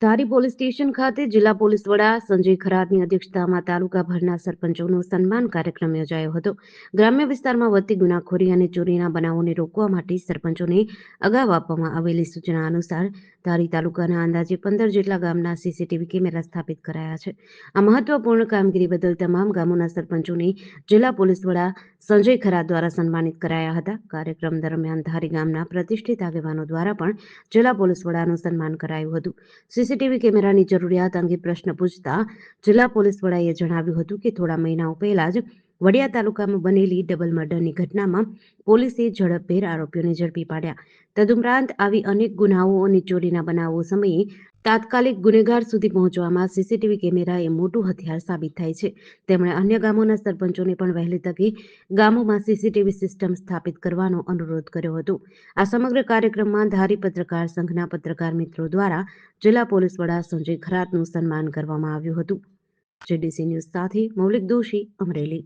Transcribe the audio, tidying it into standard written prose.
ધારી police station ખાતે જિલ્લા police વડા સંજય ખરાતની અધ્યક્ષતામાં તાલુકાભરના સરપંચોનો સન્માન કાર્યક્રમ યોજાયો હતો. ગ્રામ્ય વિસ્તારમાં વધતી ગુનાખોરી અને ચોરીના બનાવોને રોકવા માટે સરપંચોને અગાઉ આપવામાં આવેલી સૂચના અનુસાર ધારી તાલુકાના અંદાજે 15 જેટલા ગામના સીસીટીવી કેમેરા સ્થાપિત કરાયા છે. આ મહત્વપૂર્ણ કામગીરી બદલ તમામ ગામોના સરપંચોને જિલ્લા પોલીસ વડા સંજય ખરાત દ્વારા સન્માનિત કરાયા હતા. કાર્યક્રમ દરમિયાન ધારી ગામના પ્રતિષ્ઠિત આગેવાનો દ્વારા પણ જિલ્લા પોલીસ વડાનું સન્માન કરાયું હતું. સીસીટીવી કેમેરાની જરૂરિયાત અંગે પ્રશ્ન પૂછતા જિલ્લા પોલીસ વડાએ જણાવ્યું હતું કે થોડા મહિનાઓ પહેલા જ વડિયા તાલુકામાં બનેલી ડબલ મર્ડરની ઘટનામાં પોલીસે ઝડપભેર આરોપીઓને ઝડપી પાડ્યા. તદુપરાંત આવી અનેક ગુનાઓ અને ચોરીના બનાવો સમયે તાત્કાલિક ગુનેગાર સુધી પહોંચવામાં સીસીટીવી કેમેરા એ મોટું હથિયાર સાબિત થાય છે. તેમણે અન્ય ગામોના સરપંચોને પણ વહેલી તકે ગામોમાં સીસીટીવી સિસ્ટમ સ્થાપિત કરવાનો અનુરોધ કર્યો હતો. આ સમગ્ર કાર્યક્રમમાં ધારી પત્રકાર સંઘના પત્રકાર મિત્રો દ્વારા જિલ્લા પોલીસ વડા સંજય ખરાતનું સન્માન કરવામાં આવ્યું હતું. જેડીસી ન્યૂઝ સાથે મૌલિક દોશી, અમરેલી.